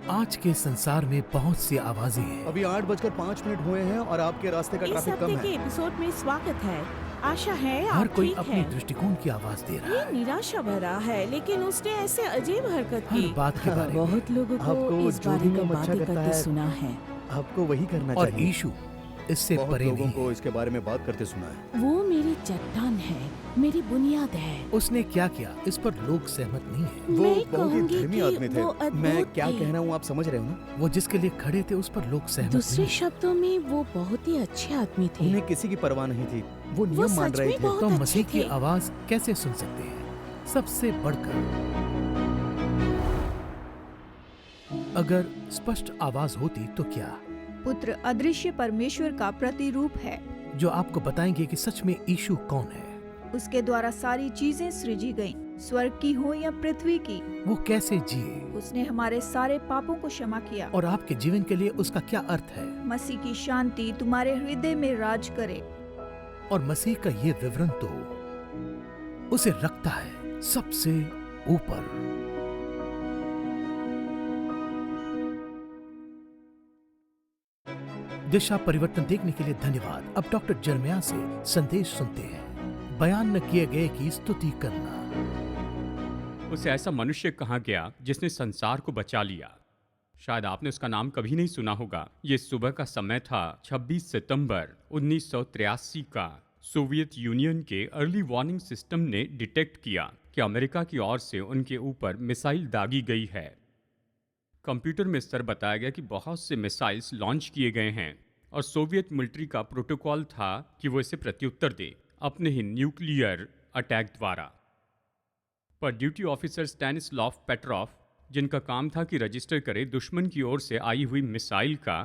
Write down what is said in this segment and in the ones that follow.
आज के संसार में बहुत सी आवाजें हैं। अभी 8:05 हुए हैं और आपके रास्ते का इस ट्रैफिक कम हफ्ते के है। एपिसोड में स्वागत है। आशा है हर आप कोई ठीक अपनी हैं। दृष्टिकोण की आवाज दे रहा ये है। निराशा भरा है, लेकिन उसने ऐसे अजीब हरकत हर की। बात के बारे में। बहुत लोगों को आपको इस जो बारे भी में नाम अच्छा बातें करता करते है, सुना है। आपको वही करना और चाहिए। ईशु इससे बहुत परे लोगों नहीं को है। इसके बारे में बात करते सुना है। वो मेरी चट्टान है, मेरी बुनियाद है। उसने क्या किया इस पर लोग सहमत नहीं है। वो मैं बहुत ही कहूंगी धर्मी कि आदमी थे। वो मैं अद्भुत क्या थे। कह रहा हूँ आप समझ रहे हो ना? वो जिसके लिए खड़े थे उस पर लोग सहमत दूसरे नहीं है। शब्दों में वो बहुत ही अच्छे आदमी थे। उन्हें किसी की परवाह नहीं थी। वो वो नियम मान सच रहे में थे। बहुत तो अच्छे मसीह की थे। आवाज कैसे सुन सकते हैं? सबसे बढ़कर अगर स्पष्ट आवाज होती तो क्या, पुत्र अदृश्य परमेश्वर का प्रतिरूप है। जो आपको बताएंगे कि सच में ईशु कौन है, उसके द्वारा सारी चीजें सृजी गईं, स्वर्ग की हो या पृथ्वी की। वो कैसे जिए उसने हमारे सारे पापों को क्षमा किया। और आपके जीवन के लिए उसका क्या अर्थ है। मसीह की शांति तुम्हारे हृदय में राज करे। और मसीह का ये विवरण तो उसे रखता है सबसे ऊपर। दिशा परिवर्तन देखने के लिए धन्यवाद। अब डॉक्टर जर्मिया से संदेश सुनते हैं। बयान न किए गए की स्तुति करना। उसे ऐसा मनुष्य कहा गया जिसने संसार को बचा लिया। शायद आपने उसका नाम कभी नहीं सुना होगा। ये सुबह का समय था 26 सितंबर 1983 का। सोवियत यूनियन के अर्ली वार्निंग सिस्टम ने डिटेक्ट किया कि अमेरिका की ओर से उनके ऊपर मिसाइल दागी गई है। कंप्यूटर में इस तरह बताया गया कि बहुत से मिसाइल्स लॉन्च किए गए हैं और सोवियत मिलिट्री का प्रोटोकॉल था कि वो इसे प्रत्युत्तर दे अपने ही न्यूक्लियर अटैक द्वारा। पर ड्यूटी ऑफिसर स्टैनिस्लॉव पेट्रोव, जिनका काम था कि रजिस्टर करे दुश्मन की ओर से आई हुई मिसाइल का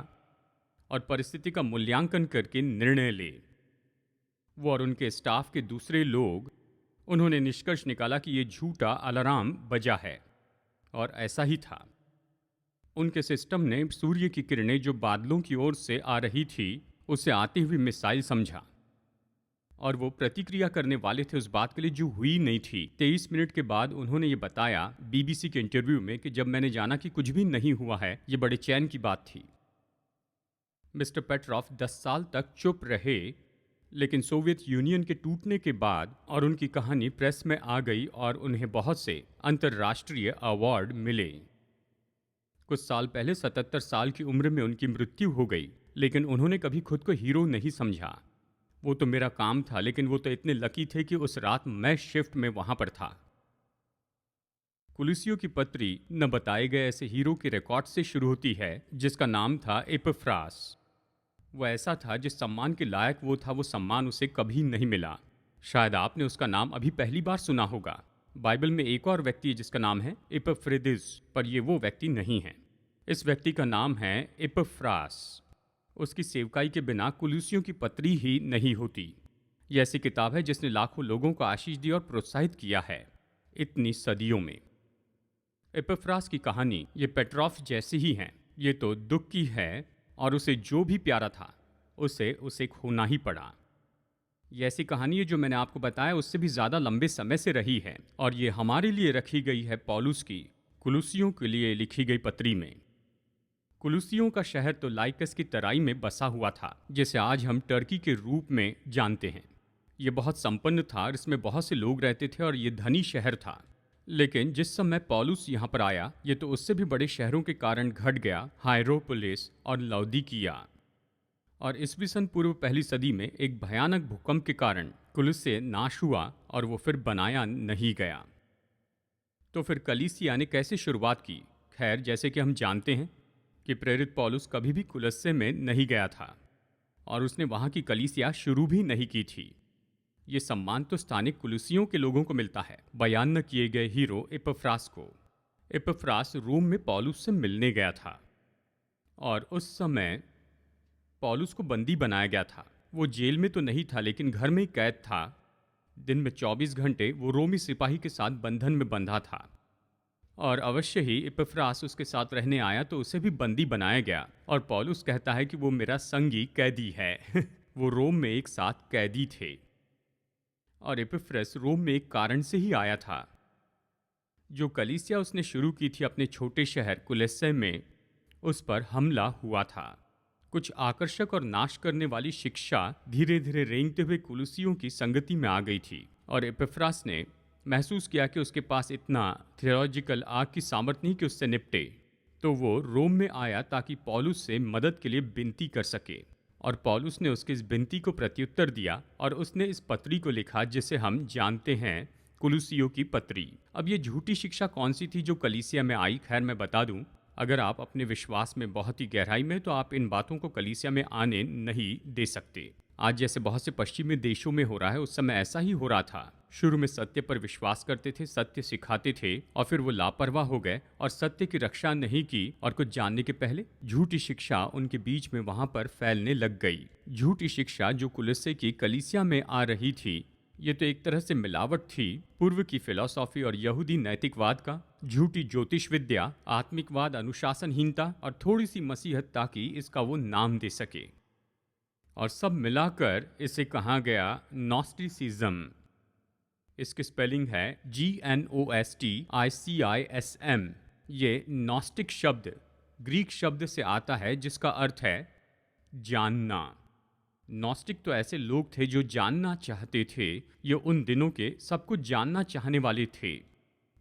और परिस्थिति का मूल्यांकन करके निर्णय ले, वो और उनके स्टाफ के दूसरे लोग, उन्होंने निष्कर्ष निकाला कि ये झूठा अलार्म बजा है। और ऐसा ही था। उनके सिस्टम ने सूर्य की किरणें जो बादलों की ओर से आ रही थी उसे आती हुई मिसाइल समझा और वो प्रतिक्रिया करने वाले थे उस बात के लिए जो हुई नहीं थी। 23 मिनट के बाद उन्होंने ये बताया बीबीसी के इंटरव्यू में कि जब मैंने जाना कि कुछ भी नहीं हुआ है, ये बड़े चैन की बात थी। मिस्टर पेट्रोव 10 साल तक चुप रहे, लेकिन सोवियत यूनियन के टूटने के बाद और उनकी कहानी प्रेस में आ गई और उन्हें बहुत से अंतर्राष्ट्रीय अवार्ड मिले। कुछ साल पहले 77 साल की उम्र में उनकी मृत्यु हो गई, लेकिन उन्होंने कभी खुद को हीरो नहीं समझा। वो तो मेरा काम था, लेकिन वो तो इतने लकी थे कि उस रात मैं शिफ्ट में वहां पर था। कुलुसियों की पत्री न बताए गए ऐसे हीरो के रिकॉर्ड से शुरू होती है जिसका नाम था एपिफ्रास। वो ऐसा था जिस सम्मान के लायक वो था, वो सम्मान उसे कभी नहीं मिला। शायद आपने उसका नाम अभी पहली बार सुना होगा। बाइबल में एक और व्यक्ति है जिसका नाम है एपिफ्रेदिस, पर ये वो व्यक्ति नहीं है। इस व्यक्ति का नाम है एपिफ्रास। उसकी सेवकाई के बिना कुलुसियों की पत्री ही नहीं होती। यह ऐसी किताब है जिसने लाखों लोगों को आशीष दी और प्रोत्साहित किया है इतनी सदियों में। एपिफ्रास की कहानी ये पेट्रोव जैसी ही है। ये तो दुख की है और उसे जो भी प्यारा था उसे खोना ही पड़ा। ये ऐसी कहानी है जो मैंने आपको बताया उससे भी ज़्यादा लंबे समय से रही है और ये हमारे लिए रखी गई है पौलुस की कुलुसियों के लिए लिखी गई पत्री में। कुलुसियों का शहर तो लाइकस की तराई में बसा हुआ था, जिसे आज हम टर्की के रूप में जानते हैं। ये बहुत संपन्न था और इसमें बहुत से लोग रहते थे और ये धनी शहर था। लेकिन जिस समय पौलुस यहाँ पर आया, ये तो उससे भी बड़े शहरों के कारण घट गया, हायरोपोलिस और लौदीकिया। और ईस्वी सन पूर्व पहली सदी में एक भयानक भूकंप के कारण कुलुस्से नाश हुआ और वो फिर बनाया नहीं गया। तो फिर कलीसिया ने कैसे शुरुआत की? खैर, जैसे कि हम जानते हैं कि प्रेरित पौलुस कभी भी कुलुस्से में नहीं गया था और उसने वहाँ की कलीसिया शुरू भी नहीं की थी। ये सम्मान तो स्थानिक कुलुसियों के लोगों को मिलता है, बयान न किए गए हीरो एपिफ्रास को। एपिफ्रास रोम में पौलुस से मिलने गया था और उस समय पौलुस को बंदी बनाया गया था। वो जेल में तो नहीं था, लेकिन घर में ही कैद था। दिन में 24 घंटे वो रोमी सिपाही के साथ बंधन में बंधा था और अवश्य ही एपिफ्रास उसके साथ रहने आया तो उसे भी बंदी बनाया गया। और पौलुस कहता है कि वो मेरा संगी कैदी है। वो रोम में एक साथ कैदी थे और एपिफ्रस रोम में एक कारण से ही आया था। जो कलीसिया उसने शुरू की थी अपने छोटे शहर कुलुस्से में, उस पर हमला हुआ था। कुछ आकर्षक और नाश करने वाली शिक्षा धीरे धीरे रेंगते हुए कुलुसियों की संगति में आ गई थी और एपिफ्रास ने महसूस किया कि उसके पास इतना थियोलॉजिकल आग की सामर्थ्य नहीं कि उससे निपटे। तो वो रोम में आया ताकि पौलुस से मदद के लिए विनती कर सके और पौलुस ने उसकी इस विनती को प्रत्युत्तर दिया और उसने इस पत्री को लिखा जिसे हम जानते हैं कुलुसियों की पत्री। अब ये झूठी शिक्षा कौन सी थी जो कलीसिया में आई? खैर मैं बता दूं, अगर आप अपने विश्वास में बहुत ही गहराई में तो आप इन बातों को कलीसिया में आने नहीं दे सकते। आज जैसे बहुत से पश्चिमी देशों में हो रहा है, उस समय ऐसा ही हो रहा था। शुरू में सत्य पर विश्वास करते थे, सत्य सिखाते थे और फिर वो लापरवाह हो गए और सत्य की रक्षा नहीं की और कुछ जानने के पहले झूठी शिक्षा उनके बीच में वहां पर फैलने लग गई। झूठी शिक्षा जो कुलिस्से की कलीसिया में आ रही थी, ये तो एक तरह से मिलावट थी पूर्व की फिलॉसफी और यहूदी नैतिकवाद का। झूठी ज्योतिष विद्या, आत्मिकवाद, अनुशासनहीनता और थोड़ी सी मसीहत ताकि इसका वो नाम दे सके, और सब मिलाकर इसे कहा गया नॉस्टिसिज्म। इसकी स्पेलिंग है GNOSTICISM। ये नॉस्टिक शब्द ग्रीक शब्द से आता है जिसका अर्थ है जानना। नॉस्टिक तो ऐसे लोग थे जो जानना चाहते थे। ये उन दिनों के सब कुछ जानना चाहने वाले थे।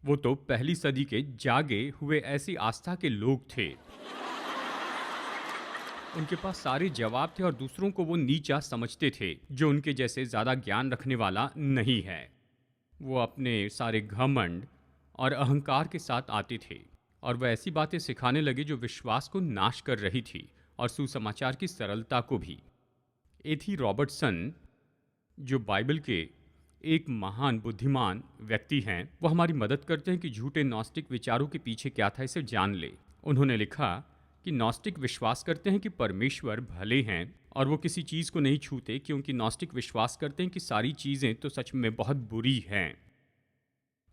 वो तो पहली सदी के जागे हुए ऐसी आस्था के लोग थे। उनके पास सारे जवाब थे और दूसरों को वो नीचा समझते थे जो उनके जैसे ज़्यादा ज्ञान रखने वाला नहीं है। वो अपने सारे घमंड और अहंकार के साथ आते थे और वह ऐसी बातें सिखाने लगे जो विश्वास को नाश कर रही थी और सुसमाचार की सरलता को भी। एथी रॉबर्टसन, जो बाइबल के एक महान बुद्धिमान व्यक्ति हैं, वो हमारी मदद करते हैं कि झूठे नॉस्टिक विचारों के पीछे क्या था इसे जान ले। उन्होंने लिखा कि नॉस्टिक विश्वास करते हैं कि परमेश्वर भले हैं और वो किसी चीज़ को नहीं छूते, क्योंकि नॉस्टिक विश्वास करते हैं कि सारी चीज़ें तो सच में बहुत बुरी हैं,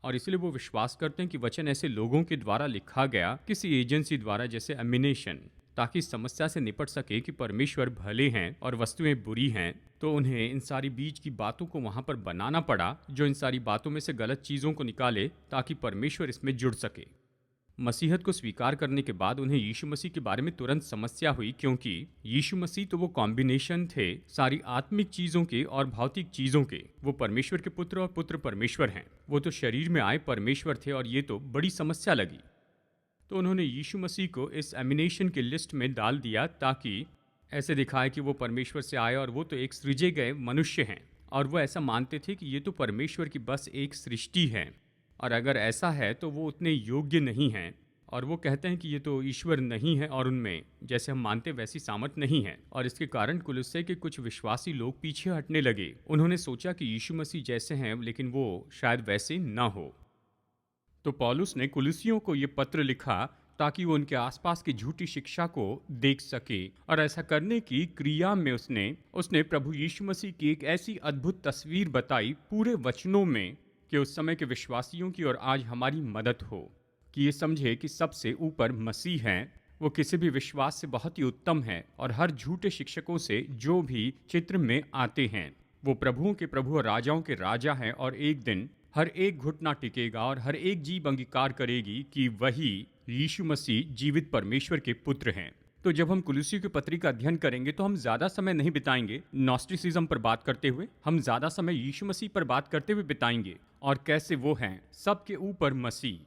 और इसलिए वो विश्वास करते हैं कि वचन ऐसे लोगों के द्वारा लिखा गया, किसी एजेंसी द्वारा, जैसे एमिनेशन, ताकि इस समस्या से निपट सके कि परमेश्वर भले हैं और वस्तुएं बुरी हैं। तो उन्हें इन सारी बीच की बातों को वहाँ पर बनाना पड़ा जो इन सारी बातों में से गलत चीज़ों को निकाले ताकि परमेश्वर इसमें जुड़ सके। मसीहत को स्वीकार करने के बाद उन्हें यीशु मसीह के बारे में तुरंत समस्या हुई, क्योंकि यीशु मसीह तो वो कॉम्बिनेशन थे सारी आत्मिक चीज़ों के और भौतिक चीज़ों के। वो परमेश्वर के पुत्र और पुत्र परमेश्वर हैं। वो तो शरीर में आए परमेश्वर थे और ये तो बड़ी समस्या लगी। तो उन्होंने यीशु मसीह को इस एमिनेशन की लिस्ट में डाल दिया ताकि ऐसे दिखाए कि वो परमेश्वर से आए और वो तो एक सृजे गए मनुष्य हैं, और वो ऐसा मानते थे कि ये तो परमेश्वर की बस एक सृष्टि है, और अगर ऐसा है तो वो उतने योग्य नहीं हैं, और वो कहते हैं कि ये तो ईश्वर नहीं है और उनमें जैसे हम मानते वैसी सामर्थ्य नहीं है। और इसके कारण कुलिस्से के कुछ विश्वासी लोग पीछे हटने लगे। उन्होंने सोचा कि यीशु मसीह जैसे हैं लेकिन वो शायद वैसे ना हो। तो पौलुस ने कुलिसियों को ये पत्र लिखा ताकि वो उनके आसपास की झूठी शिक्षा को देख सके, और ऐसा करने की क्रिया में उसने प्रभु यीशु मसीह की एक ऐसी अद्भुत तस्वीर बताई पूरे वचनों में कि उस समय के विश्वासियों की और आज हमारी मदद हो कि ये समझे कि सबसे ऊपर मसीह हैं। वो किसी भी विश्वास से बहुत ही उत्तम है, और हर झूठे शिक्षकों से जो भी चित्र में आते हैं वो प्रभुओं के प्रभु और राजाओं के राजा हैं, और एक दिन हर एक घुटना टिकेगा और हर एक जीभ अंगीकार करेगी कि वही यीशु मसीह जीवित परमेश्वर के पुत्र हैं। तो जब हम कुलिसियों की पत्री का अध्ययन करेंगे तो हम ज़्यादा समय नहीं बिताएंगे नॉस्टिसिज्म पर बात करते हुए, हम ज़्यादा समय यीशु मसीह पर बात करते हुए बिताएंगे और कैसे वो हैं सबके ऊपर मसीह।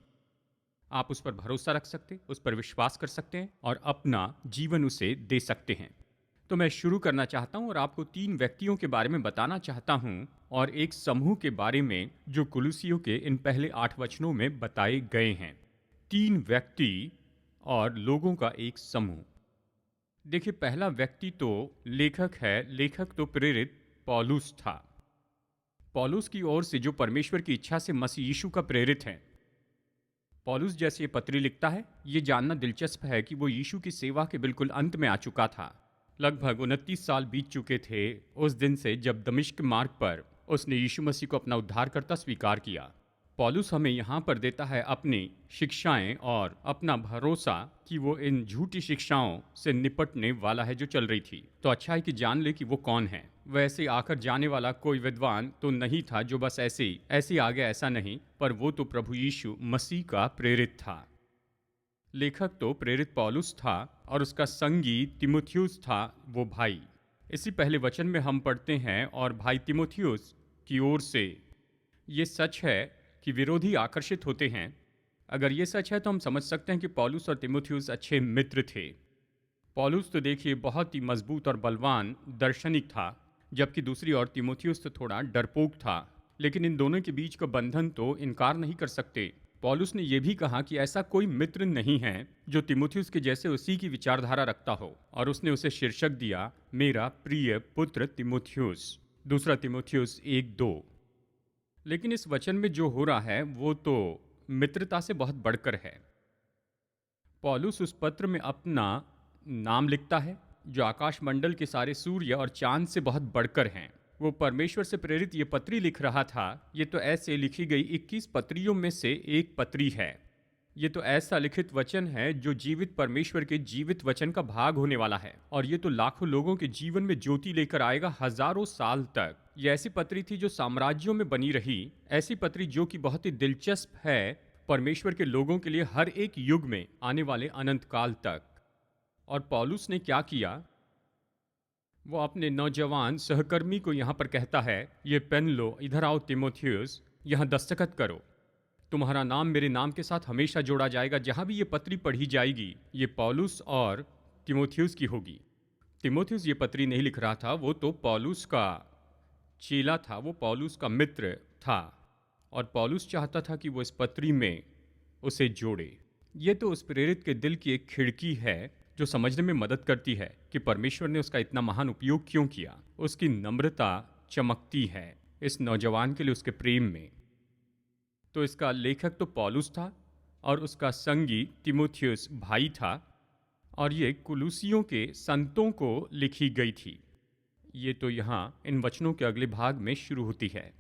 आप उस पर भरोसा रख सकते, उस पर विश्वास कर सकते हैं और अपना जीवन उसे दे सकते हैं। तो मैं शुरू करना चाहता हूं और आपको 3 व्यक्तियों के बारे में बताना चाहता हूं और एक समूह के बारे में जो कुलिसियों के इन पहले 8 वचनों में बताए गए हैं। 3 व्यक्ति और लोगों का एक समूह। देखिए, पहला व्यक्ति तो लेखक है। लेखक तो प्रेरित पौलुस था। पौलुस की ओर से जो परमेश्वर की इच्छा से मसीह यीशु का प्रेरित है। पौलुस जैसे ये पत्री लिखता है, ये जानना दिलचस्प है कि वो यीशु की सेवा के बिल्कुल अंत में आ चुका था। लगभग 29 साल बीत चुके थे उस दिन से जब दमिश्क मार्ग पर उसने यीशु मसीह को अपना उद्धारकर्ता स्वीकार किया। पौलुस हमें यहाँ पर देता है अपनी शिक्षाएं और अपना भरोसा कि वो इन झूठी शिक्षाओं से निपटने वाला है जो चल रही थी। तो अच्छा है कि जान ले कि वो कौन है। वैसे आकर जाने वाला कोई विद्वान तो नहीं था जो बस ऐसे आ गया, ऐसा नहीं, पर वो तो प्रभु यीशु मसीह का प्रेरित था। लेखक तो प्रेरित पौलुस था और उसका संगी तिमुथियुस था, वो भाई। इसी पहले वचन में हम पढ़ते हैं, और भाई तिमुथियुस की ओर से। ये सच है कि विरोधी आकर्षित होते हैं। अगर ये सच है तो हम समझ सकते हैं कि पौलुस और तिमुथियुस अच्छे मित्र थे। पौलुस तो देखिए बहुत ही मजबूत और बलवान दार्शनिक था, जबकि दूसरी ओर तिमुथियुस तो थोड़ा डरपोक था। लेकिन इन दोनों के बीच का बंधन तो इनकार नहीं कर सकते। पौलुस ने यह भी कहा कि ऐसा कोई मित्र नहीं है जो तिमुथियुस के जैसे उसी की विचारधारा रखता हो, और उसने उसे शीर्षक दिया, मेरा प्रिय पुत्र तिमुथियुस। दूसरा तिमुथियुस 1:2। लेकिन इस वचन में जो हो रहा है वो तो मित्रता से बहुत बढ़कर है। पौलुस उस पत्र में अपना नाम लिखता है, जो आकाशमंडल के सारे सूर्य और चांद से बहुत बढ़कर हैं। वो परमेश्वर से प्रेरित ये पत्री लिख रहा था। ये तो ऐसे लिखी गई 21 पत्रियों में से एक पत्री है। ये तो ऐसा लिखित वचन है जो जीवित परमेश्वर के जीवित वचन का भाग होने वाला है, और ये तो लाखों लोगों के जीवन में ज्योति लेकर आएगा हजारों साल तक। ये ऐसी पत्री थी जो साम्राज्यों में बनी रही, ऐसी पत्री जो कि बहुत ही दिलचस्प है परमेश्वर के लोगों के लिए हर एक युग में आने वाले अनंत काल तक। और पौलुस ने क्या किया? वो अपने नौजवान सहकर्मी को यहाँ पर कहता है, ये पेन लो, इधर आओ तिमुथियुस, यहाँ दस्तखत करो। तुम्हारा नाम मेरे नाम के साथ हमेशा जोड़ा जाएगा। जहाँ भी ये पत्री पढ़ी जाएगी ये पौलुस और तिमुथियुस की होगी। तिमुथियुस ये पत्री नहीं लिख रहा था, वो तो पौलुस का चेला था, वो पौलुस का मित्र था, और पौलुस चाहता था कि वो इस पत्री में उसे जोड़े। ये तो उस प्रेरित के दिल की एक खिड़की है जो समझने में मदद करती है कि परमेश्वर ने उसका इतना महान उपयोग क्यों किया। उसकी नम्रता चमकती है इस नौजवान के लिए उसके प्रेम में। तो इसका लेखक तो पौलुस था और उसका संगी तिमुथियुस भाई था, और ये कुलुसियों के संतों को लिखी गई थी। ये तो यहाँ इन वचनों के अगले भाग में शुरू होती है।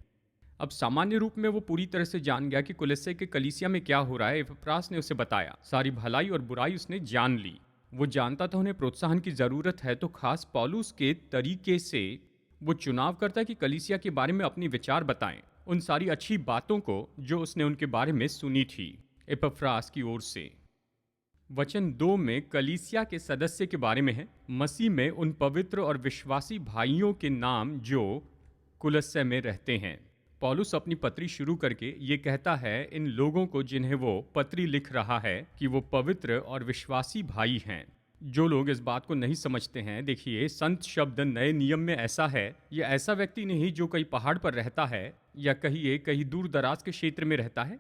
अब सामान्य रूप में वो पूरी तरह से जान गया कि कुलस्से के कलीसिया में क्या हो रहा है। एपफ्रास ने उसे बताया, सारी भलाई और बुराई उसने जान ली। वो जानता था उन्हें प्रोत्साहन की ज़रूरत है, तो खास पौलुस के तरीके से वो चुनाव करता है कि कलीसिया के बारे में अपनी विचार बताएं, उन सारी अच्छी बातों को जो उसने उनके बारे में सुनी थी एपफ्रास की ओर से। वचन 2 में कलीसिया के सदस्य के बारे में है, मसीह में उन पवित्र और विश्वासी भाइयों के नाम जो कुलस्से में रहते हैं। पौलुस अपनी पत्री शुरू करके ये कहता है इन लोगों को जिन्हें वो पत्री लिख रहा है कि वो पवित्र और विश्वासी भाई हैं। जो लोग इस बात को नहीं समझते हैं, देखिए संत शब्द नए नियम में ऐसा है, ये ऐसा व्यक्ति नहीं जो कहीं पहाड़ पर रहता है या कहीं दूर दराज के क्षेत्र में रहता है।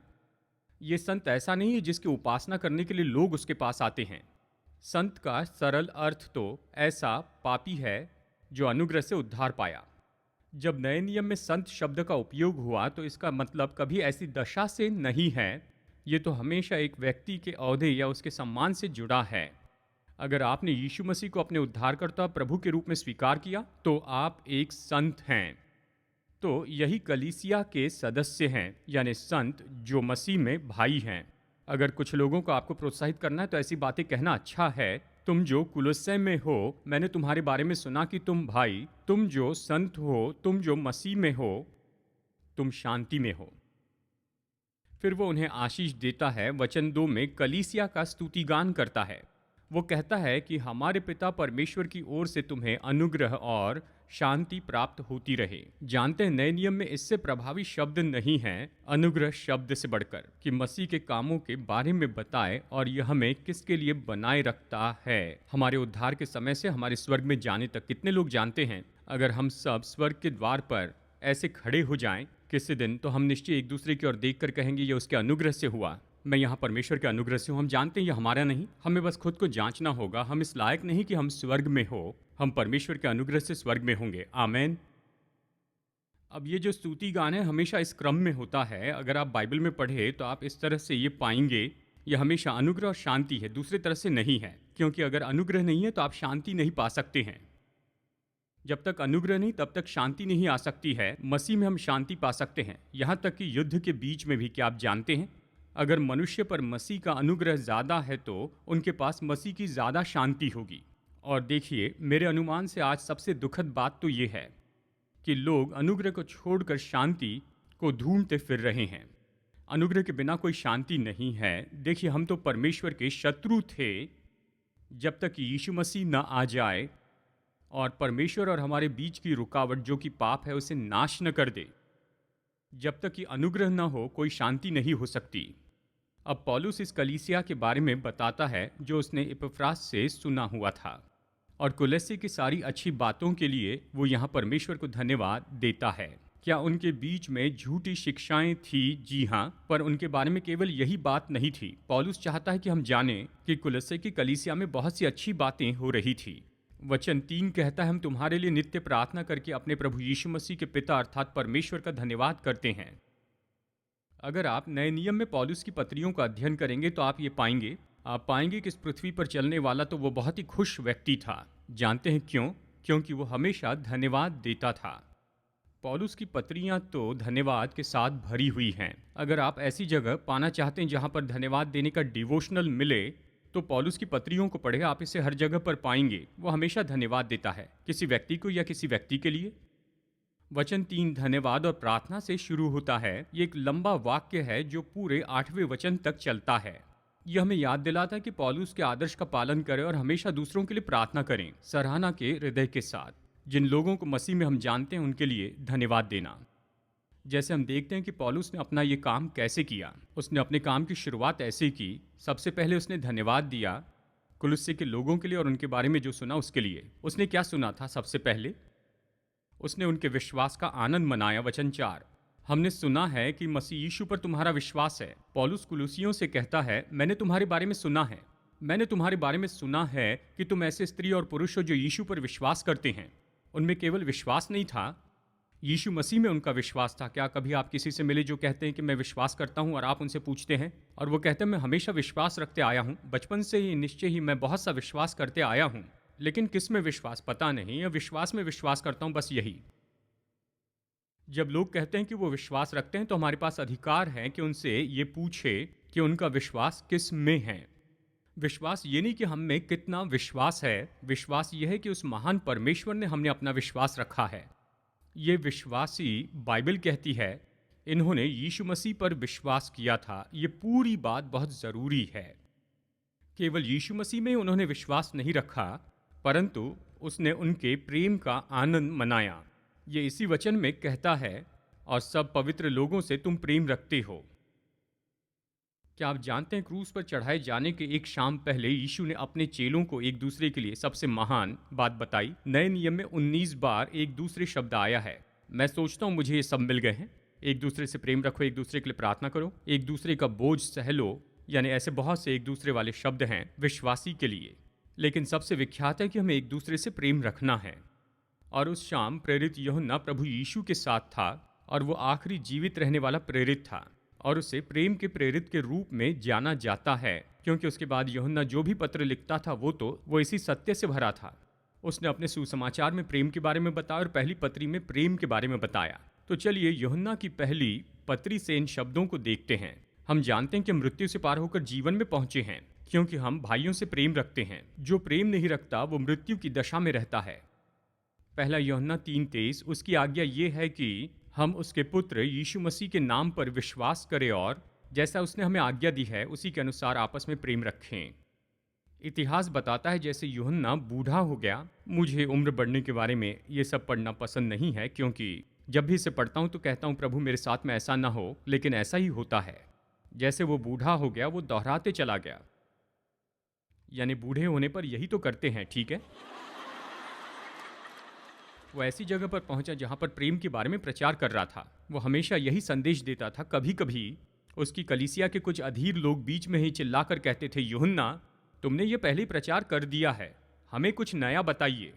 ये संत ऐसा नहीं है जिसकी उपासना करने के लिए लोग उसके पास आते हैं। संत का सरल अर्थ तो ऐसा पापी है जो अनुग्रह से उद्धार पाया। जब नए नियम में संत शब्द का उपयोग हुआ तो इसका मतलब कभी ऐसी दशा से नहीं है, ये तो हमेशा एक व्यक्ति के ओहदे या उसके सम्मान से जुड़ा है। अगर आपने यीशु मसीह को अपने उद्धारकर्ता प्रभु के रूप में स्वीकार किया तो आप एक संत हैं। तो यही कलीसिया के सदस्य हैं, यानी संत जो मसीह में भाई हैं। अगर कुछ लोगों को आपको प्रोत्साहित करना है तो ऐसी बातें कहना अच्छा है, तुम जो कुलस्से में हो, मैंने तुम्हारे बारे में सुना कि तुम भाई, तुम जो संत हो, तुम जो मसीह में हो, तुम शांति में हो। फिर वो उन्हें आशीष देता है। वचन 2 में कलीसिया का स्तुतिगान करता है। वो कहता है कि हमारे पिता परमेश्वर की ओर से तुम्हें अनुग्रह और शांति प्राप्त होती रहे। जानते हैं नए नियम में इससे प्रभावी शब्द नहीं है अनुग्रह शब्द से बढ़कर, कि मसीह के कामों के बारे में बताए और यह हमें किसके लिए बनाए रखता है, हमारे उद्धार के समय से हमारे स्वर्ग में जाने तक। कितने लोग जानते हैं अगर हम सब स्वर्ग के द्वार पर ऐसे खड़े हो जाएं किसी दिन, तो हम निश्चय एक दूसरे की ओर देखकर कहेंगे ये उसके अनुग्रह से हुआ, मैं यहाँ परमेश्वर के अनुग्रह से हूँ। हम जानते हैं ये हमारा नहीं, हमें बस खुद को जांचना होगा। हम इस लायक नहीं कि हम स्वर्ग में हो, हम परमेश्वर के अनुग्रह से स्वर्ग में होंगे। आमेन। अब ये जो स्तुति गान है हमेशा इस क्रम में होता है। अगर आप बाइबल में पढ़े तो आप इस तरह से ये पाएंगे, ये हमेशा अनुग्रह और शांति है, दूसरे तरह से नहीं है। क्योंकि अगर अनुग्रह नहीं है तो आप शांति नहीं पा सकते हैं। जब तक अनुग्रह नहीं तब तक शांति नहीं आ सकती है। मसीह में हम शांति पा सकते हैं, यहाँ तक कि युद्ध के बीच में भी। क्या आप जानते हैं अगर मनुष्य पर मसीह का अनुग्रह ज़्यादा है तो उनके पास मसीह की ज़्यादा शांति होगी। और देखिए, मेरे अनुमान से आज सबसे दुखद बात तो ये है कि लोग अनुग्रह को छोड़कर शांति को ढूंढते फिर रहे हैं। अनुग्रह के बिना कोई शांति नहीं है। देखिए, हम तो परमेश्वर के शत्रु थे जब तक कि यीशु मसीह न आ जाए और परमेश्वर और हमारे बीच की रुकावट जो कि पाप है उसे नाश न कर दे। जब तक कि अनुग्रह न हो कोई शांति नहीं हो सकती। अब पौलुस इस कलीसिया के बारे में बताता है जो उसने इपफ्रास से सुना हुआ था, और कुलस्से की सारी अच्छी बातों के लिए वो यहाँ परमेश्वर को धन्यवाद देता है। क्या उनके बीच में झूठी शिक्षाएं थी? जी हाँ, पर उनके बारे में केवल यही बात नहीं थी। पौलुस चाहता है कि हम जानें कि कुलस्से की कलीसिया में बहुत सी अच्छी बातें हो रही थी। वचन 3 कहता है, हम तुम्हारे लिए नित्य प्रार्थना करके अपने प्रभु यीशु मसीह के पिता अर्थात परमेश्वर का धन्यवाद करते हैं। अगर आप नए नियम में पौलुस की पत्रियों का अध्ययन करेंगे तो आप पाएंगे कि इस पृथ्वी पर चलने वाला तो वो बहुत ही खुश व्यक्ति था। जानते हैं क्यों? क्योंकि वो हमेशा धन्यवाद देता था। पौलुस की पत्रियां तो धन्यवाद के साथ भरी हुई हैं। अगर आप ऐसी जगह पाना चाहते हैं जहां पर धन्यवाद देने का डिवोशनल मिले तो पौलुस की पत्रियों को पढ़े, आप इसे हर जगह पर पाएंगे। वो हमेशा धन्यवाद देता है, किसी व्यक्ति को या किसी व्यक्ति के लिए। वचन 3 धन्यवाद और प्रार्थना से शुरू होता है। ये एक लंबा वाक्य है जो पूरे 8वें वचन तक चलता है। यह हमें याद दिलाता है कि पौलुस के आदर्श का पालन करें और हमेशा दूसरों के लिए प्रार्थना करें, सराहना के हृदय के साथ। जिन लोगों को मसीह में हम जानते हैं उनके लिए धन्यवाद देना। जैसे हम देखते हैं कि पौलुस ने अपना ये काम कैसे किया। उसने अपने काम की शुरुआत ऐसे की। सबसे पहले उसने धन्यवाद दिया कुलस्से के लोगों के लिए और उनके बारे में जो सुना उसके लिए। उसने क्या सुना था? सबसे पहले उसने उनके विश्वास का आनंद मनाया। वचन 4, हमने सुना है कि मसीह यीशु पर तुम्हारा विश्वास है। पौलुस कुलुसियों से कहता है, मैंने तुम्हारे बारे में सुना है। मैंने तुम्हारे बारे में सुना है कि तुम ऐसे स्त्री और पुरुष हो जो यीशु पर विश्वास करते हैं। उनमें केवल विश्वास नहीं था, यीशु मसीह में उनका विश्वास था। क्या कभी आप किसी से मिले जो कहते हैं कि मैं विश्वास करता हूं, और आप उनसे पूछते हैं और वो कहते हैं मैं हमेशा विश्वास रखते आया हूं, बचपन से ही निश्चय ही मैं बहुत सा विश्वास करते आया हूं, लेकिन किस में विश्वास पता नहीं, या विश्वास में विश्वास करता हूं, बस यही। जब लोग कहते हैं कि वो विश्वास रखते हैं तो हमारे पास अधिकार है कि उनसे ये पूछे कि उनका विश्वास किस में है। विश्वास ये नहीं कि हम में कितना विश्वास है, विश्वास ये है कि उस महान परमेश्वर ने हमने अपना विश्वास रखा है। ये विश्वासी बाइबल कहती है इन्होंने यीशु मसीह पर विश्वास किया था। ये पूरी बात बहुत ज़रूरी है। केवल यीशु मसीह में उन्होंने विश्वास नहीं रखा, परंतु उसने उनके प्रेम का आनंद मनाया। ये इसी वचन में कहता है, और सब पवित्र लोगों से तुम प्रेम रखते हो। क्या आप जानते हैं क्रूस पर चढ़ाए जाने के एक शाम पहले यीशु ने अपने चेलों को एक दूसरे के लिए सबसे महान बात बताई। नए नियम में 19 बार एक दूसरे शब्द आया है। मैं सोचता हूँ मुझे ये सब मिल गए हैं। एक दूसरे से प्रेम रखो, एक दूसरे के लिए प्रार्थना करो, एक दूसरे का बोझ सह लो, यानी ऐसे बहुत से एक दूसरे वाले शब्द हैं विश्वासी के लिए। लेकिन सबसे विख्यात है कि हमें एक दूसरे से प्रेम रखना है। और उस शाम प्रेरित यूहन्ना प्रभु यीशु के साथ था, और वो आखिरी जीवित रहने वाला प्रेरित था, और उसे प्रेम के प्रेरित के रूप में जाना जाता है, क्योंकि उसके बाद यूहन्ना जो भी पत्र लिखता था वो इसी सत्य से भरा था। उसने अपने सुसमाचार में प्रेम के बारे में बताया और पहली पत्री में प्रेम के बारे में बताया। तो चलिए यूहन्ना की पहली पत्री से इन शब्दों को देखते हैं। हम जानते हैं कि मृत्यु से पार होकर जीवन में पहुंचे हैं, क्योंकि हम भाइयों से प्रेम रखते हैं। जो प्रेम नहीं रखता वो मृत्यु की दशा में रहता है। पहला यूहन्ना 3:23, उसकी आज्ञा ये है कि हम उसके पुत्र यीशु मसीह के नाम पर विश्वास करें और जैसा उसने हमें आज्ञा दी है उसी के अनुसार आपस में प्रेम रखें। इतिहास बताता है जैसे यूहन्ना बूढ़ा हो गया। मुझे उम्र बढ़ने के बारे में ये सब पढ़ना पसंद नहीं है, क्योंकि जब भी इसे पढ़ता हूँ तो कहता हूँ प्रभु मेरे साथ में ऐसा ना हो, लेकिन ऐसा ही होता है। जैसे वो बूढ़ा हो गया वो दोहराते चला गया, यानी बूढ़े होने पर यही तो करते हैं, ठीक है। वो ऐसी जगह पर पहुंचा जहां पर प्रेम के बारे में प्रचार कर रहा था। वो हमेशा यही संदेश देता था। कभी कभी उसकी कलीसिया के कुछ अधीर लोग बीच में ही चिल्लाकर कहते थे, यूहन्ना तुमने ये पहले ही प्रचार कर दिया है, हमें कुछ नया बताइए।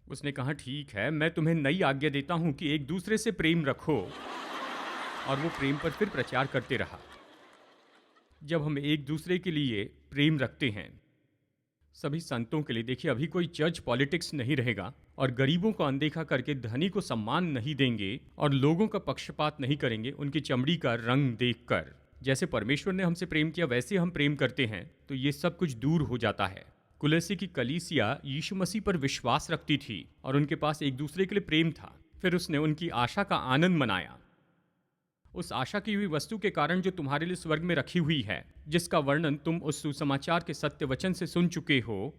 उसने कहा ठीक है, मैं तुम्हें नई आज्ञा देता हूं कि एक दूसरे से प्रेम रखो। और वो प्रेम पर फिर प्रचार करते रहा। जब हम एक दूसरे के लिए प्रेम रखते हैं, सभी संतों के लिए, देखिए अभी कोई चर्च पॉलिटिक्स नहीं रहेगा, और गरीबों को अनदेखा करके धनी को सम्मान नहीं देंगे, और लोगों का पक्षपात नहीं करेंगे उनकी चमड़ी का रंग देखकर। जैसे परमेश्वर ने हमसे प्रेम किया वैसे हम प्रेम करते हैं, तो ये सब कुछ दूर हो जाता है। कुलस्से की कलीसिया यीशु मसीह पर विश्वास रखती थी और उनके पास एक दूसरे के लिए प्रेम था। फिर उसने उनकी आशा का आनंद मनाया। उस आशा की हुई वस्तु के कारण जो तुम्हारे लिए स्वर्ग में रखी हुई है, जिसका वर्णन तुम उस सुसमाचार के सत्य वचन से सुन चुके हो।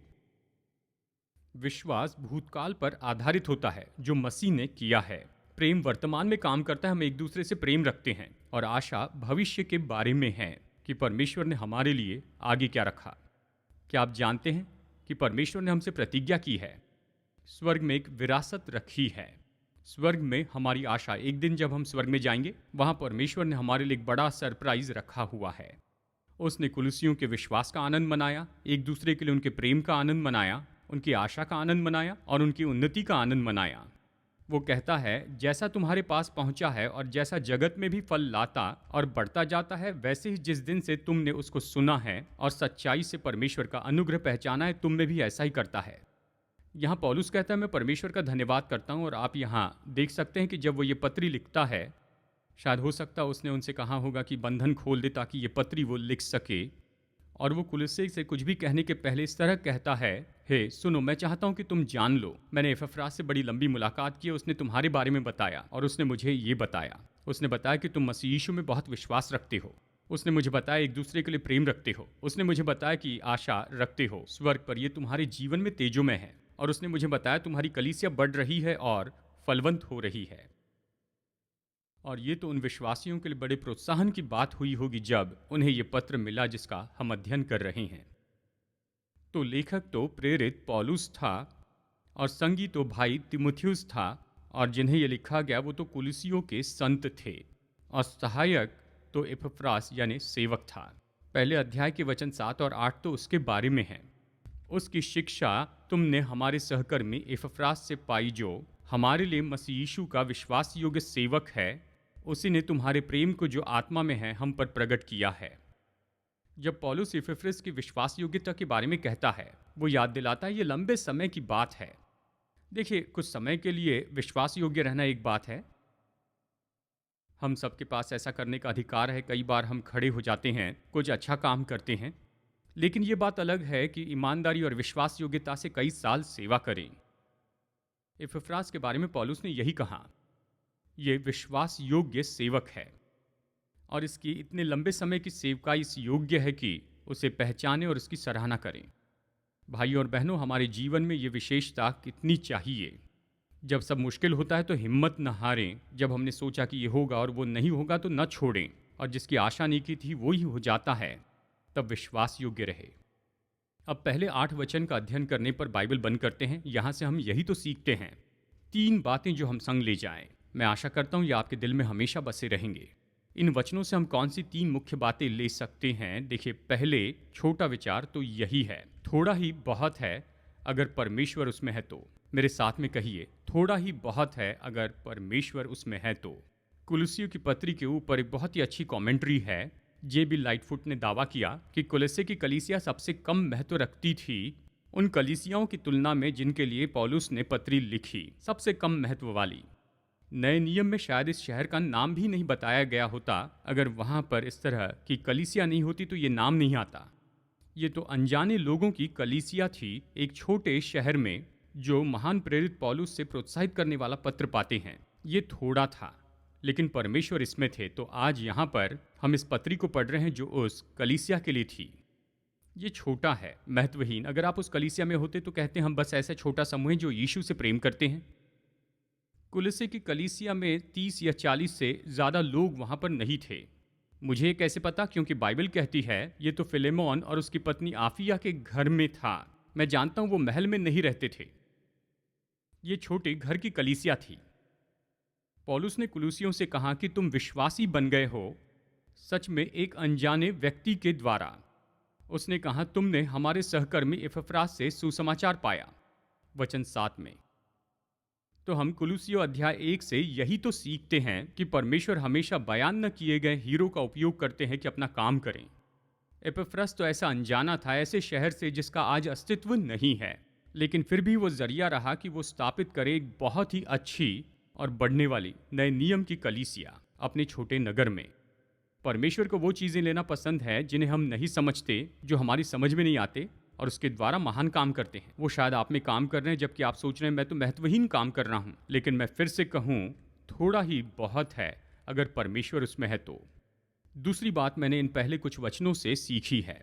विश्वास भूतकाल पर आधारित होता है जो मसीह ने किया है। प्रेम वर्तमान में काम करता है, हम एक दूसरे से प्रेम रखते हैं। और आशा भविष्य के बारे में है कि परमेश्वर ने हमारे लिए आगे क्या रखा। क्या आप जानते हैं कि परमेश्वर ने हमसे प्रतिज्ञा की है, स्वर्ग में एक विरासत रखी है। स्वर्ग में हमारी आशा, एक दिन जब हम स्वर्ग में जाएंगे, वहां परमेश्वर ने हमारे लिए एक बड़ा सरप्राइज रखा हुआ है। उसने कुलुसियों के विश्वास का आनंद मनाया, एक दूसरे के लिए उनके प्रेम का आनंद मनाया, उनकी आशा का आनंद मनाया और उनकी उन्नति का आनंद मनाया। वो कहता है, जैसा तुम्हारे पास पहुंचा है और जैसा जगत में भी फल लाता और बढ़ता जाता है, वैसे ही जिस दिन से तुमने उसको सुना है और सच्चाई से परमेश्वर का अनुग्रह पहचाना है, तुम में भी ऐसा ही करता है। यहाँ पौलुस कहता है, मैं परमेश्वर का धन्यवाद करता हूँ। और आप यहाँ देख सकते हैं कि जब वो ये पत्री लिखता है, शायद हो सकता है उसने उनसे कहा होगा कि बंधन खोल दे ताकि ये पत्री वो लिख सके। और वो कुलुस्से से कुछ भी कहने के पहले इस तरह कहता है, हे सुनो, मैं चाहता हूँ कि तुम जान लो, मैंने एपफ्रास से बड़ी लंबी मुलाकात की, उसने तुम्हारे बारे में बताया और उसने मुझे ये बताया। उसने बताया कि तुम मसीह यीशु में बहुत विश्वास रखते हो। उसने मुझे बताया एक दूसरे के लिए प्रेम रखते हो। उसने मुझे बताया कि आशा रखते हो स्वर्ग पर, ये तुम्हारे जीवन में तेजोमय है। और उसने मुझे बताया तुम्हारी कलीसिया बढ़ रही है और फलवंत हो रही है। और ये तो उन विश्वासियों के लिए बड़े प्रोत्साहन की बात हुई होगी जब उन्हें ये पत्र मिला जिसका हम अध्ययन कर रहे हैं। तो लेखक तो प्रेरित पौलुस था और संगी तो भाई तिमुथियुस था, और जिन्हें ये लिखा गया वो तो कुलुसियों के संत थे, और सहायक तो एपफ्रास यानी सेवक था। पहले अध्याय के वचन 7 और 8 तो उसके बारे में है। उसकी शिक्षा तुमने हमारे सहकर्मी एपफ्रास से पाई, जो हमारे लिए मसीह यीशु का विश्वास योग्य सेवक है। उसी ने तुम्हारे प्रेम को जो आत्मा में है हम पर प्रकट किया है। जब पौलुस एपफ्रास की विश्वास योग्यता के बारे में कहता है, वो याद दिलाता है ये लंबे समय की बात है। देखिए, कुछ समय के लिए विश्वास योग्य रहना एक बात है, हम सबके पास ऐसा करने का अधिकार है। कई बार हम खड़े हो जाते हैं, कुछ अच्छा काम करते हैं, लेकिन ये बात अलग है कि ईमानदारी और विश्वास योग्यता से कई साल सेवा करें। एपफ्रास के बारे में पौलुस ने यही कहा, ये विश्वास योग्य सेवक है और इसकी इतने लंबे समय की सेवकाई इस योग्य है कि उसे पहचाने और उसकी सराहना करें। भाई और बहनों, हमारे जीवन में ये विशेषता कितनी चाहिए। जब सब मुश्किल होता है तो हिम्मत न हारें। जब हमने सोचा कि ये होगा और वो नहीं होगा तो न छोड़ें, और जिसकी आशा नहीं की थी वो ही हो जाता है, तब विश्वास योग्य रहे। अब पहले 8 वचन का अध्ययन करने पर बाइबल बंद करते हैं। यहाँ से हम यही तो सीखते हैं, 3 बातें जो हम संग ले जाएं। मैं आशा करता हूँ ये आपके दिल में हमेशा बसे रहेंगे। इन वचनों से हम कौन सी 3 मुख्य बातें ले सकते हैं? देखिए, पहले छोटा विचार तो यही है, थोड़ा ही बहुत है अगर परमेश्वर उसमें है तो। मेरे साथ में कहिए, थोड़ा ही बहुत है अगर परमेश्वर उसमें है तो। कुलुसियों की पत्री के ऊपर एक बहुत ही अच्छी कमेंट्री है। जे.बी. लाइटफुट ने दावा किया कि कुलुस्से की कलीसिया सबसे कम महत्व रखती थी उन कलीसियाओं की तुलना में जिनके लिए पौलुस ने पत्री लिखी, सबसे कम महत्व वाली। नए नियम में शायद इस शहर का नाम भी नहीं बताया गया होता। अगर वहाँ पर इस तरह की कलीसिया नहीं होती तो ये नाम नहीं आता। ये तो अनजाने लोगों की कलीसिया थी एक छोटे शहर में, जो महान प्रेरित पौलुस से प्रोत्साहित करने वाला पत्र पाते हैं। ये थोड़ा था, लेकिन परमेश्वर इसमें थे। तो आज यहाँ पर हम इस पत्री को पढ़ रहे हैं जो उस कलीसिया के लिए थी। ये छोटा है, महत्वहीन। अगर आप उस कलीसिया में होते तो कहते हम बस ऐसा छोटा समूह है जो यीशु से प्रेम करते हैं। कुलुस्से की कलीसिया में 30 या 40 से ज़्यादा लोग वहाँ पर नहीं थे। मुझे कैसे पता? क्योंकि बाइबल कहती है ये तो फिलेमोन और उसकी पत्नी आफिया के घर में था। मैं जानता हूँ वो महल में नहीं रहते थे, ये छोटे घर की कलीसिया थी। पौलुस ने कुलुस्सियों से कहा कि तुम विश्वासी बन गए हो, सच में एक अनजाने व्यक्ति के द्वारा। उसने कहा तुमने हमारे सहकर्मी एपफ्रास से सुसमाचार पाया, वचन 7 में। तो हम कुलुस्सियों अध्याय 1 से यही तो सीखते हैं कि परमेश्वर हमेशा बयान न किए गए हीरो का उपयोग करते हैं कि अपना काम करें। एपफ्रास तो ऐसा अनजाना था, ऐसे शहर से जिसका आज अस्तित्व नहीं है, लेकिन फिर भी वो जरिया रहा कि वो स्थापित करे एक बहुत ही अच्छी और बढ़ने वाली नए नियम की कलीसिया अपने छोटे नगर में। परमेश्वर को वो चीज़ें लेना पसंद है जिन्हें हम नहीं समझते, जो हमारी समझ में नहीं आते, और उसके द्वारा महान काम करते हैं। वो शायद आप में काम कर रहे हैं जबकि आप सोच रहे हैं मैं तो महत्वहीन काम कर रहा हूँ। लेकिन मैं फिर से कहूँ, थोड़ा ही बहुत है अगर परमेश्वर उसमें है तो। दूसरी बात मैंने इन पहले कुछ वचनों से सीखी है,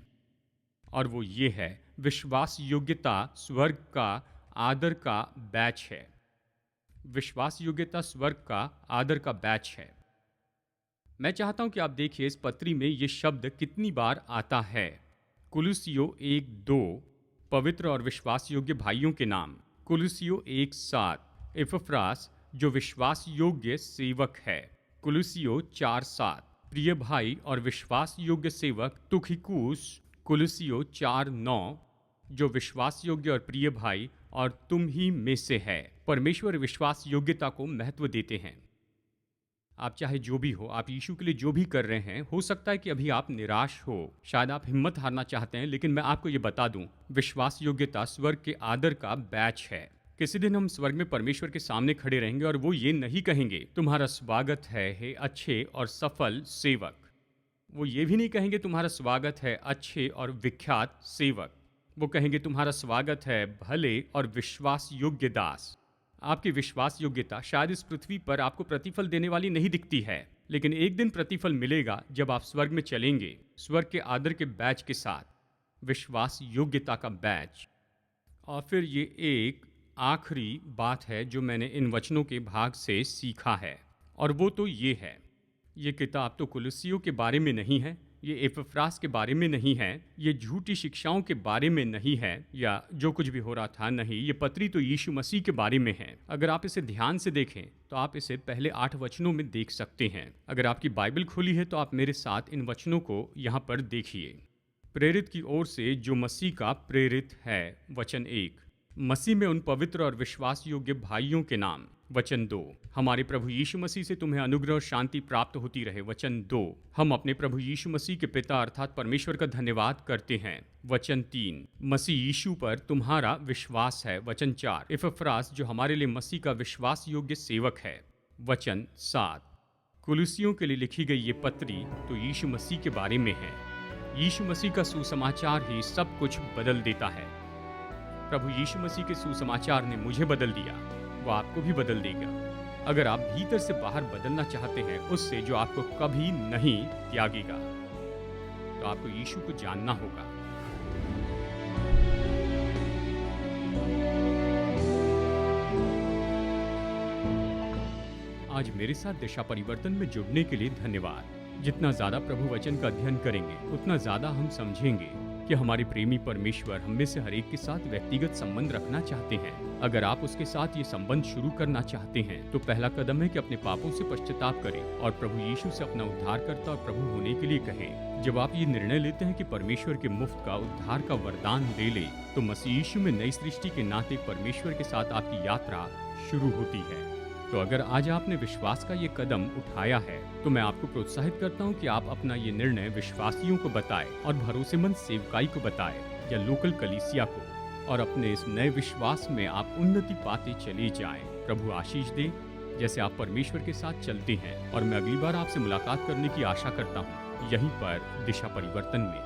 और वो ये है, विश्वास योग्यता स्वर्ग का आदर का बैच है। विश्वास योग्यता स्वर्ग का आदर का बैच है। मैं चाहता हूं कि आप देखिए इस पत्री में ये शब्द कितनी बार आता है। कुलुसियो 1:2 पवित्र और विश्वास योग्य भाइयों के नाम। कुलुसियो 1:7 इपफ्रास जो विश्वास योग्य सेवक है। कुलुसियो 4:7 प्रिय भाई और विश्वास योग्य सेवक तुखिकुस। कुलुसियो 4:9 जो विश्वास योग्य और प्रिय भाई और तुम ही में से है। परमेश्वर विश्वास योग्यता को महत्व देते हैं। आप चाहे जो भी हो, आप यीशु के लिए जो भी कर रहे हैं, हो सकता है कि अभी आप निराश हो, शायद आप हिम्मत हारना चाहते हैं, लेकिन मैं आपको ये बता दूं, विश्वास योग्यता स्वर्ग के आदर का बैच है। किसी दिन हम स्वर्ग में परमेश्वर के सामने खड़े रहेंगे और वो ये नहीं कहेंगे तुम्हारा स्वागत है हे अच्छे और सफल सेवक। वो ये भी नहीं कहेंगे तुम्हारा स्वागत है अच्छे और विख्यात सेवक। वो कहेंगे तुम्हारा स्वागत है भले और विश्वास योग्य दास। आपकी विश्वास योग्यता शायद इस पृथ्वी पर आपको प्रतिफल देने वाली नहीं दिखती है, लेकिन एक दिन प्रतिफल मिलेगा जब आप स्वर्ग में चलेंगे, स्वर्ग के आदर के बैच के साथ, विश्वास योग्यता का बैच। और फिर ये एक आखिरी बात है जो मैंने इन वचनों के भाग से सीखा है, और वो तो ये है, ये किताब तो कुलुसियों के बारे में नहीं है, ये एपफ्रास के बारे में नहीं है, ये झूठी शिक्षाओं के बारे में नहीं है, या जो कुछ भी हो रहा था नहीं, ये पत्री तो यीशु मसीह के बारे में है। अगर आप इसे ध्यान से देखें तो आप इसे पहले 8 वचनों में देख सकते हैं। अगर आपकी बाइबल खुली है तो आप मेरे साथ इन वचनों को यहाँ पर देखिए। प्रेरित की ओर से जो मसीह का प्रेरित है, वचन 1। मसीह में उन पवित्र और विश्वास योग्य भाइयों के नाम, वचन 2। हमारे प्रभु यीशु मसीह से तुम्हें अनुग्रह और शांति प्राप्त होती रहे, वचन 2। हम अपने प्रभु यीशु मसीह के पिता अर्थात परमेश्वर का धन्यवाद करते हैं, वचन 3। मसीह यीशु पर तुम्हारा विश्वास है, वचन 4। इपफ्रास जो हमारे लिए मसीह का विश्वास योग्य सेवक है, वचन 7। कुलुसियों के लिए लिखी गई ये पत्री तो यीशु मसीह के बारे में है। यीशु मसीह का सुसमाचार ही सब कुछ बदल देता है। प्रभु यीशु मसीह के सुसमाचार ने मुझे बदल दिया, वो आपको भी बदल देगा। अगर आप भीतर से बाहर बदलना चाहते हैं उससे जो आपको कभी नहीं त्यागेगा, तो आपको यीशु को जानना होगा। आज मेरे साथ दिशा परिवर्तन में जुड़ने के लिए धन्यवाद। जितना ज्यादा प्रभु वचन का अध्ययन करेंगे उतना ज्यादा हम समझेंगे कि हमारे प्रेमी परमेश्वर हम में से हर एक के साथ व्यक्तिगत संबंध रखना चाहते हैं। अगर आप उसके साथ ये संबंध शुरू करना चाहते हैं तो पहला कदम है कि अपने पापों से पश्चाताप करें और प्रभु यीशु से अपना उद्धारकर्ता और प्रभु होने के लिए कहें। जब आप ये निर्णय लेते हैं कि परमेश्वर के मुफ्त का उद्धार का वरदान ले ले, तो मसीह यीशु में नई सृष्टि के नाते परमेश्वर के साथ आपकी यात्रा शुरू होती है। तो अगर आज आपने विश्वास का ये कदम उठाया है तो मैं आपको प्रोत्साहित करता हूँ कि आप अपना ये निर्णय विश्वासियों को बताएं और भरोसेमंद सेवकाई को बताएं या लोकल कलीसिया को, और अपने इस नए विश्वास में आप उन्नति पाते चले जाएं। प्रभु आशीष दे जैसे आप परमेश्वर के साथ चलते हैं, और मैं अगली बार आपसे मुलाकात करने की आशा करता हूँ यहीं पर दिशा परिवर्तन में।